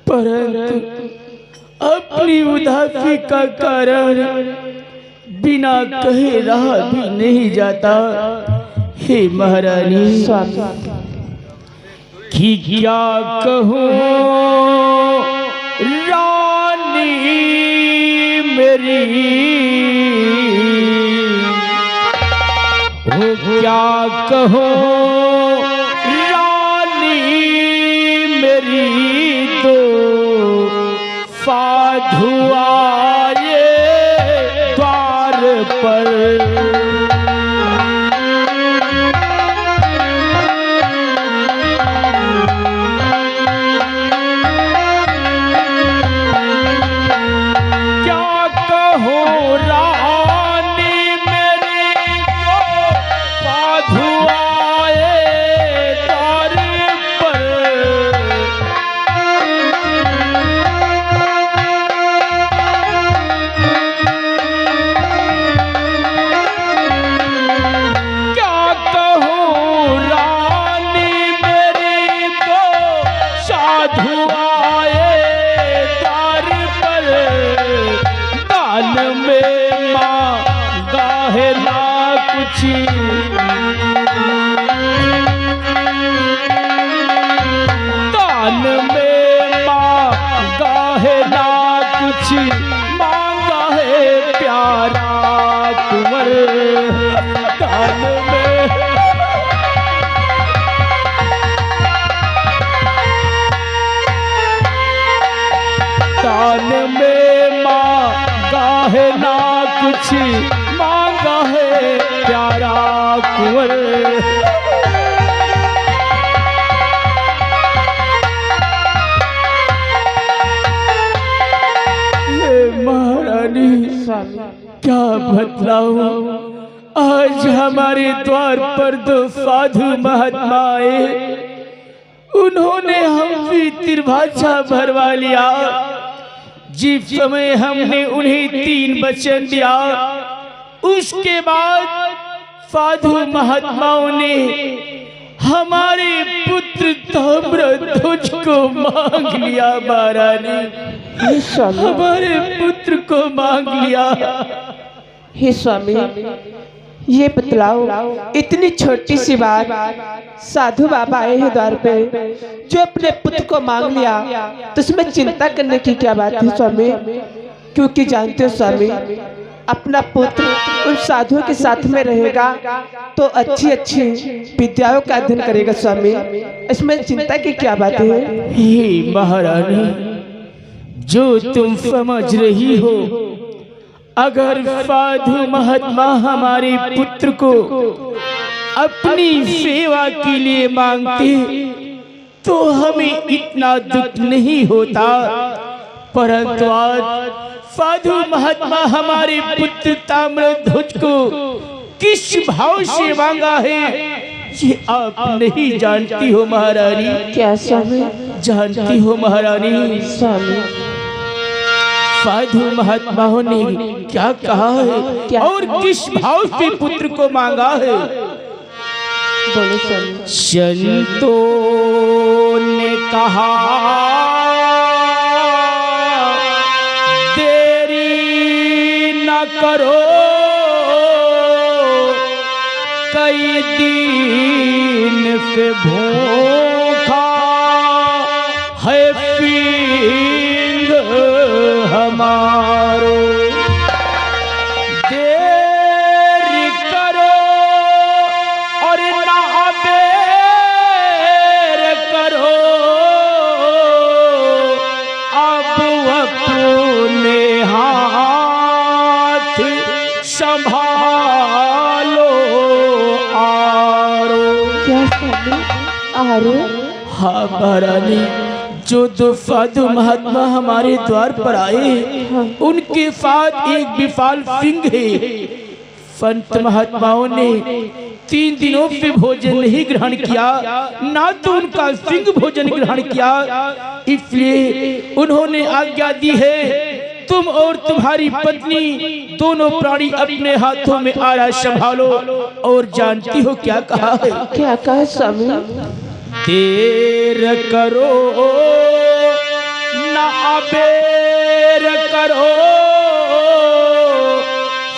परंतु अपनी उदासी का कारण बिना कहे रहा भी नहीं जाता। हे महारानी, कि क्या कहूँ रानी मेरी, वो क्या कहूँ रानी मेरी, तो साधु आए द्वार पर। दान में मांगा है ना कुछ, मांगा है प्यारा कुंवर। दान में मांगा है ना कुछ, मांगा है प्यारा कुंवर। महारानी, क्या बतलाऊं, आज हमारे द्वार पर दो साधु महात्मा आए। उन्होंने हमसे त्रिभाषा भरवा लिया। जिस समय हमने उन्हें 3 वचन दिया, उसके बाद साधु महात्माओं ने हमारे पुत्र ताम्रध्वज को मांग लिया। महारानी, हमारे पुत्र को मांग लिया। हे स्वामी, ये बतलाओ, इतनी छोटी सी बात, साधु बाबा आए हैं द्वार पे, जो अपने पुत्र को मांग लिया, तो उसमें चिंता करने की क्या बात है स्वामी? क्योंकि जानते हो स्वामी, अपना पुत्र उन साधुओं के साथ में रहेगा तो अच्छी अच्छी विद्याओं का अध्ययन करेगा स्वामी। इसमें चिंता की क्या बात है? हे महारानी, जो तुम समझ रही हो, अगर साधु महात्मा हमारे पुत्र को अपनी सेवा के लिए मांगते तो हमें इतना दुख नहीं होता। परंतु आज साधु महात्मा हमारे पुत्र ताम्रध्वज को किस भाव से मांगा है, ये आप नहीं जानती हो महारानी। क्या स्वामी? जानती हो महारानी, स्वामी साधु महात्माओं ने क्या कहा है और किस भाव से पुत्र को मांगा है? बोलो स्वामी। संतों ने कहा देरी न करो, कई दिन से भूखा है पींग हमारो। देरी करो और ना बेर करो, अब अपने हाथ संभालो आरो। क्या स्वामी? आरो? हाँ महारानी, जो दो साधु महात्मा हमारे द्वार पर आए, उनके साथ एक विशाल सिंह है। संत महात्माओं ने 3 दिनों से भोजन नहीं ग्रहण किया, ना तो उनका सिंह भोजन ग्रहण किया। इसलिए उन्होंने आज्ञा दी है, तुम और तुम्हारी पत्नी दोनों प्राणी अपने हाथों में आरा संभालो। और जानती हो क्या कहा है? क्या कहा स्वामी? देर करो ना अबेर करो,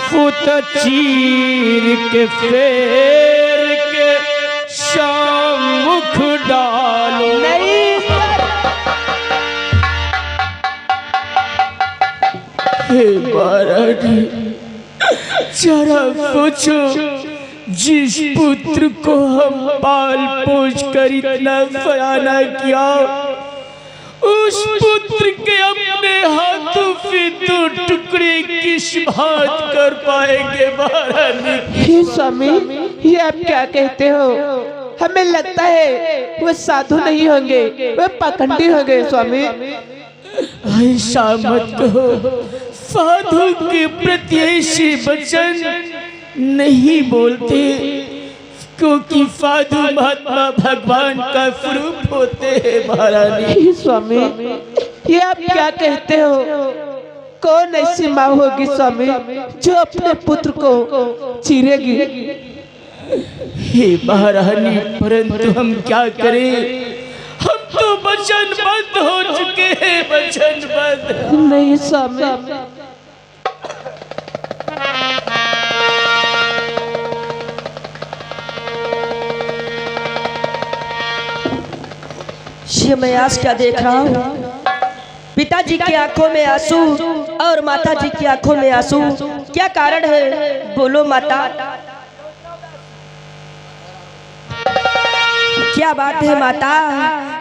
फुत चीर के फेर के सम्मुख डालो। नहीं हे महाराज, जरा पूछो, जिस पुत्र को हम पाल पोष कर इतना फयाना किया, उस पुत्र के अपने हाथों पे दो टुकड़े किस बात कर पाएंगे महारानी? हे स्वामी, ये आप क्या कहते हो? हमें लगता है वो साधु नहीं होंगे, वो पाखंडी होंगे स्वामी। ऐसा मत कहो, साधु के प्रति ऐसे वचन नहीं बोलते, क्योंकि साधु महात्मा भगवान का स्वरूप होते हैं महारानी। हे स्वामी, ये आप क्या कहते हो? कौन ऐसी माँ होगी स्वामी जो अपने पुत्र को चीरेगी? हे महारानी, परंतु हम क्या करें, हम तो वचनबद्ध हो चुके हैं, वचनबद्ध। नहीं स्वामी, ये मैं आज क्या देख रहा हूँ? पिताजी की आंखों में आंसू और माताजी की आंखों में आंसू, क्या कारण है? बोलो माता, क्या बात है माता?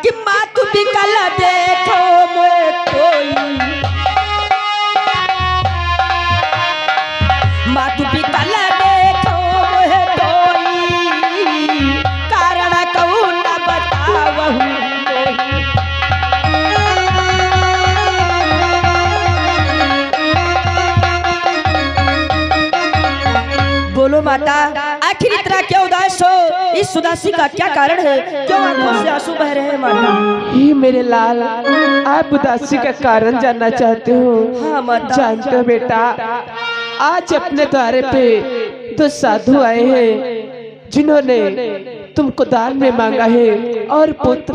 कि माँ तू भी कल देखो मैं कोई, माँ तू भी कल देखो मैं कोई, कारण कहूँ न बतावहूँ। बोलो माता, आखिर इतना क्यों उदास हो? इस उदासी का क्या कारण है? क्यों आंखों से आंसू बह रहे हैं माता? हे मेरे लाल, आप उदासी का कारण जानना चाहते हो? हाँ माता। जानते हो बेटा, आज अपने द्वारे पे दो साधु आए हैं जिन्होंने तुमको दान में मांगा है, और पुत्र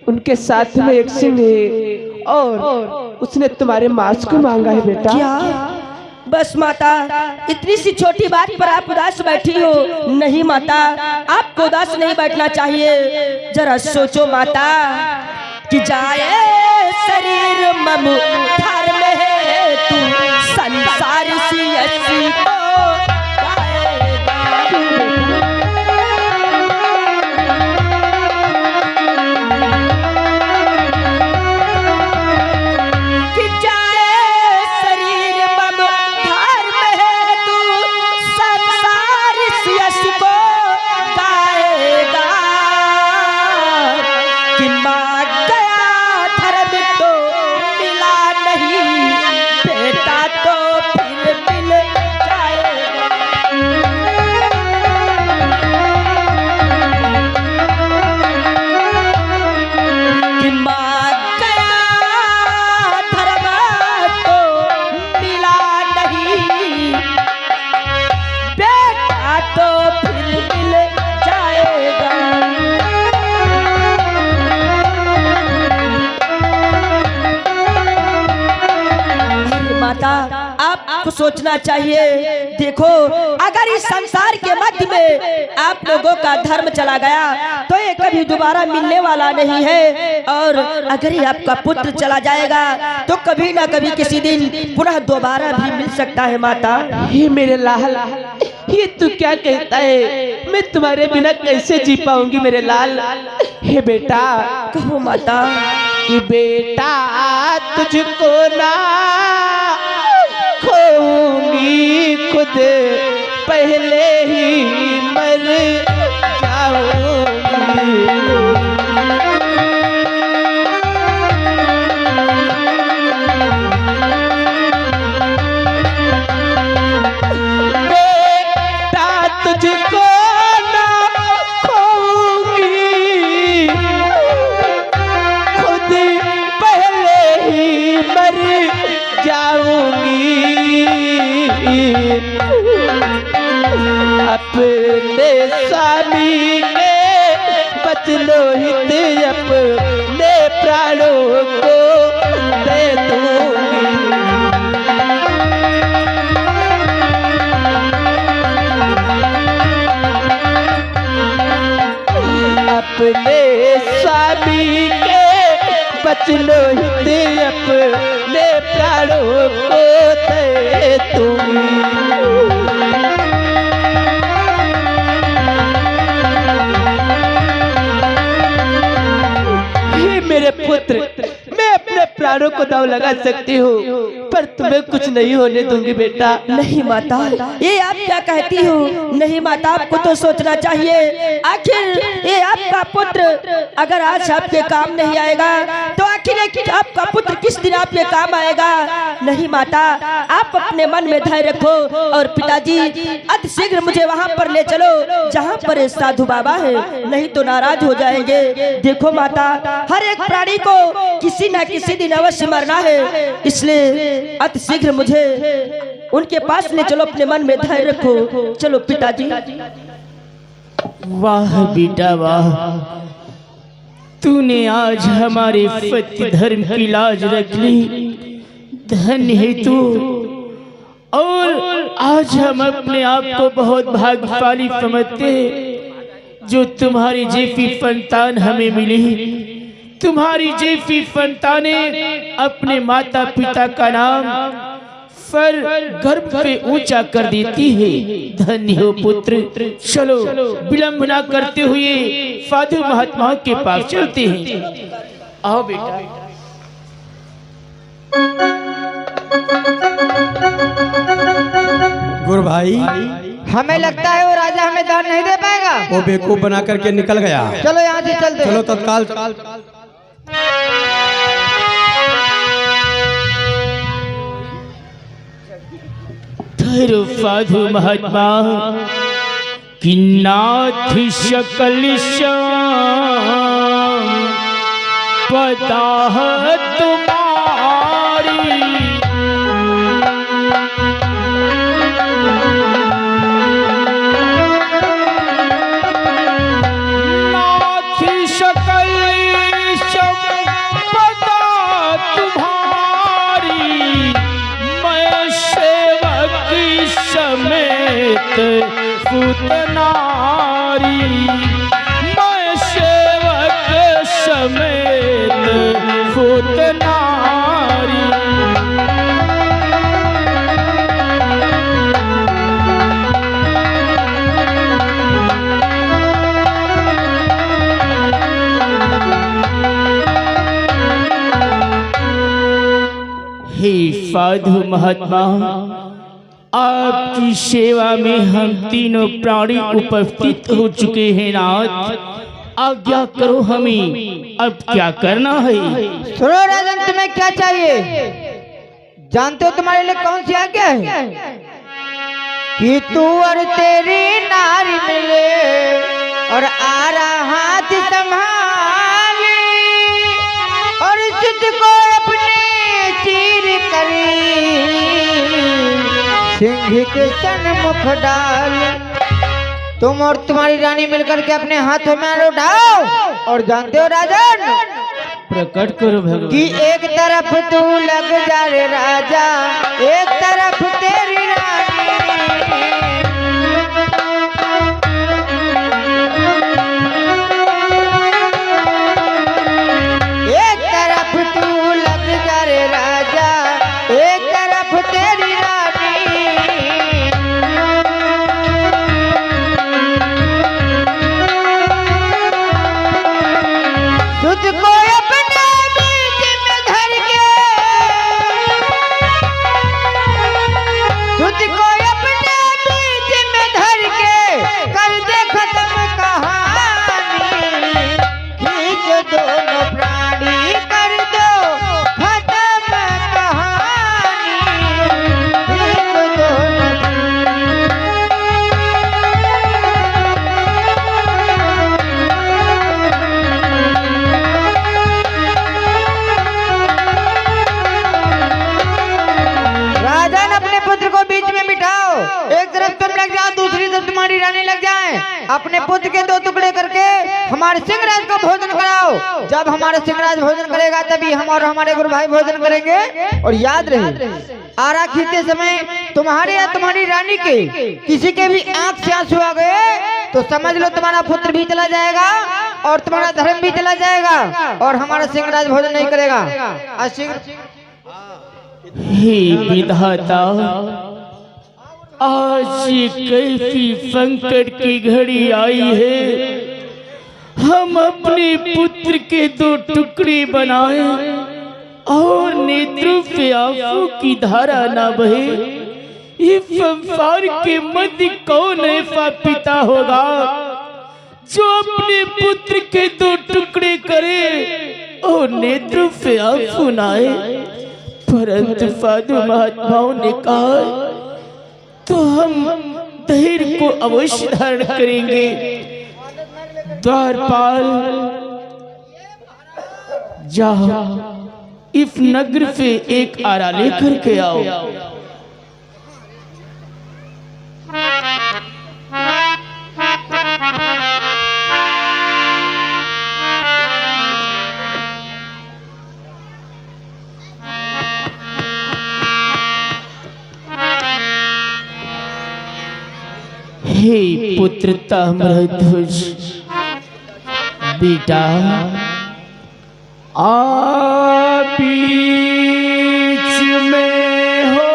उनके साथ में एक सिंह है, और उसने तुम्हारे मांस को मांगा है बेटा। क्या? बस माता, इतनी सी छोटी बात पर आप उदास बैठी हो? नहीं माता, आपको उदास नहीं बैठना चाहिए। जरा सोचो माता, कि जाए शरीर मम घर में है तू, संसार सी ऐसी को जाएगा। कि जाए शरीर मम घर में है तू, संसार सी ऐसी को जाएगा। कि माँ गया धर्म तो मिला नहीं, बेटा तो फिर मिल जाएगा। कि माँ गया धर्म तो मिला नहीं, बेटा तो फिर मिल जाएगा। माता, आपको सोचना चाहिए। देखो, अगर इस संसार के मध्य में आप लोगों का धर्म चला गया तो ये कभी दोबारा मिलने वाला नहीं है, और अगर ये आपका पुत्र चला जाएगा तो कभी ना कभी किसी दिन पुनः दोबारा भी मिल सकता है माता। हे मेरे लाल, ये तू क्या कहता है? मैं तुम्हारे बिना कैसे जी पाऊंगी मेरे लाल? हे बेटा, कहो माता। कि बेटा तुझको ना खोऊंगी, खुद पहले ही मर जाऊंगी। बेटा तुझको ना खोऊंगी, खुद पहले ही मर जाऊंगी। अपने स्वामी के बचलो हित अपने प्राणों को दे दूंगी। अपने स्वामी के बचलो हित अपने प्राणों को दे दूंगी। मेरे पुत्र, मैं अपने प्राणों को दांव लगा सकती हूँ, पर तुम्हें कुछ नहीं होने दूंगी बेटा। नहीं माता, ये आप क्या कहती हो? नहीं माता, आपको तो सोचना चाहिए। आखिर ये आपका पुत्र अगर आज आपके काम नहीं आएगा तो आखिर आपका पुत्र किस दिन आपके काम आएगा? नहीं माता, आप अपने मन में धैर्य रखो और पिताजी अति शीघ्र मुझे वहाँ पर ले चलो जहाँ पर ये साधु बाबा है, नहीं तो नाराज हो जाएंगे। देखो माता, हर एक प्राणी को किसी न किसी दिन अवश्य मरना है, इसलिए अति शीघ्र मुझे उनके पास ले चलो। अपने मन में धैर्य रखो। चलो पिताजी। वाह बेटा वाह, तूने आज हमारे सत्य धर्म की लाज रख ली। धन्य है तू। और आज हम अपने आप को बहुत भाग्यशाली समझते हैं जो तुम्हारी जैसी संतान हमें मिली। तुम्हारी जैसी संतानें अपने माता पिता का नाम सर गर्भ पे ऊंचा कर देती है। धन्य हो पुत्र। चलो विलंब ना करते हुए साधु महात्माओं के पास चलते हैं। आओ बेटा। गुरु भाई, हमें लगता है वो राजा हमें दान नहीं दे पाएगा। वो बेवकूफ बना करके निकल गया। चलो यहाँ से चलते। चलो तत्काल। ठहरो साधु महात्मा, कि नाथ शकल श्याम पता है तुम्हारी। नाथ शकल श्याम पता तुम्हारी, मैं सेवक समेत पुतनारी। मैं सेवक समेत पुतनारी। हे साधु महात्मा, आपकी सेवा में हम तीनों प्राणी उपस्थित हो चुके हैं। नाथ, आज्ञा करो हमें अब क्या करना है। सुनो राजन, तुम्हें क्या चाहिए? जानते हो तुम्हारे लिए कौन सी आज्ञा है? कि तू और तेरी नारी मिले और आरा हाथ संभाले और सिद्ध को अपने चीर करी सिंह के सन्मुख डाल। तुम और तुम्हारी रानी मिलकर के अपने हाथों में उठाओ। और जानते हो राजन, प्रकट करो भगवान। कि एक तरफ तू लग जा रे राजा, एक तरफ तेरी रानी। एक तरफ तू लग जा रे राजा, एक तरफ तेरी रानी। तुझको अपने बीच में धर के, तुझको अपने बीच में धर के कर दे खत्म कहानी। खींच दोनों प्राणी कर दो खत्म तुम्हारी रानी लग जाए, अपने पुत्र के 2 टुकड़े करके हमारे सिंहराज को भोजन कराओ। जब हमारे सिंहराज भोजन करेगा तभी हम और हमारे गुरु भाई भोजन करेंगे। और याद रहे, आरा खींचते समय तुम्हारे या तुम्हारी रानी के किसी के भी आंख से आंसू आ गए तो समझ लो तुम्हारा पुत्र भी चला जाएगा और तुम्हारा धर्म भी चला जाएगा और हमारा सिंहराज भोजन नहीं करेगा। हे विधाता, आज ये कैसी संकट की घड़ी आई है। हम अपने पुत्र के 2 टुकड़े बनाए और नेत्रों से आंसू की धारा ना बहे। इस संसार के मध्य कौन ऐसा पिता होगा जो अपने पुत्र के 2 टुकड़े करे और नेत्रों से आंसू न आए। परंतु साधु महात्माओं ने कहा तो हम धैर्य को अवश्य धारण करेंगे। द्वारपाल, जाओ इस नगर से एक आरा लेकर के आओ। हे पुत्र ताम्रध्वज, बेटा बीच में हो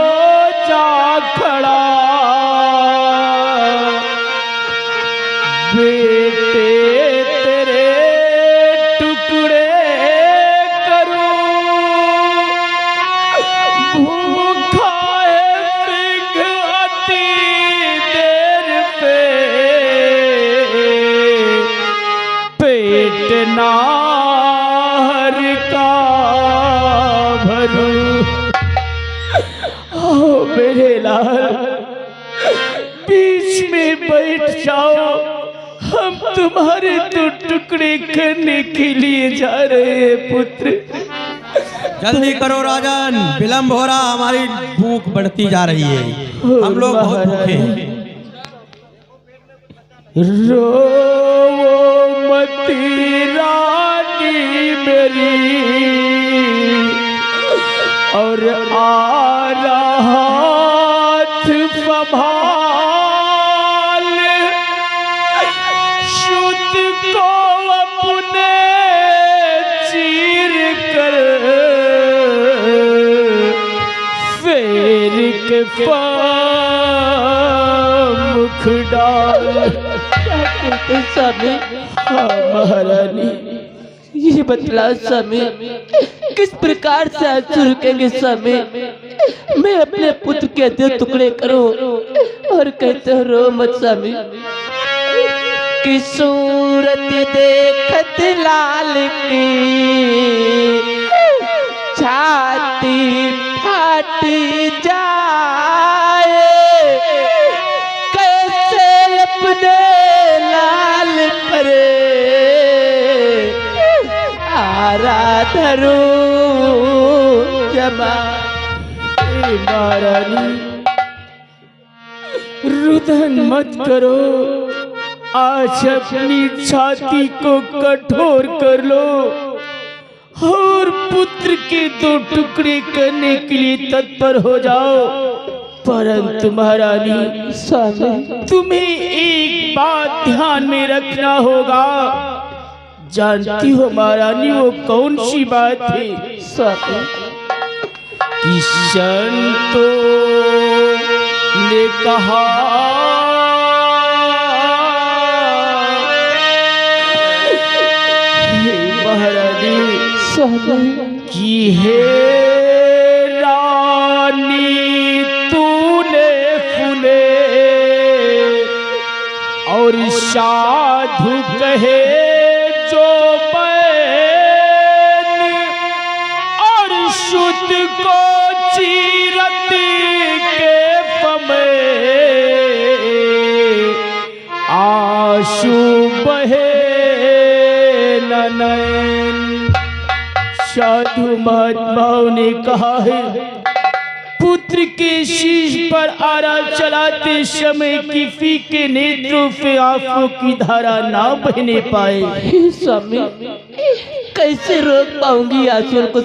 जा खड़ा, बेटे तेरे टुकड़े करूं, भूखा है सिंह अति देर पे, पेट नार का भरूं। ओ मेरे लाल, बीच में बैठ जाओ, हम तुम्हारे 2 टुकड़े करने के लिए जा रहे हैं पुत्र। जल्दी करो राजन, विलंब हो रहा, हमारी भूख बढ़ती जा रही है, हम लोग बहुत भूखे हैं। रो मती रानी मेरी, और आ रहा हाथ संभाल, शुद्ध को अपने चीर कर, फेर के मुख डाल। स्वामी, हाँ महारानी, ये बतलाओ स्वामी, किस प्रकार से आंसू रुकेंगे स्वामी? मैं अपने पुत्र के 2 टुकड़े करूं और कहते हो रो मत स्वामी। कि सूरत देखत लाल की छाती फाटी जाए, कैसे अपने लाल पर आराधरू जमा। महारानी, रुदन मत करो, आज अपनी छाती को कठोर कर लो और पुत्र के 2 टुकड़े करने के लिए तत्पर हो जाओ। परंतु महारानी, तुम्हें एक बात ध्यान में रखना होगा। जानती हो महारानी वो कौन सी बात है? कि संतों ने कहा महारानी कि हे रानी, तूने फूले और साधु कहे जो बैन, और शुद्ध को चीरती के समय आंसू बहे नयन। साधु महात्माओं ने कहा है, पुत्र पुत्र के शीश पर आरा चलाते समय किसी के नेत्रों से आंसू की धारा ना बहने पाए। हे स्वामी, कैसे रोक पाऊंगी आंसुओं को।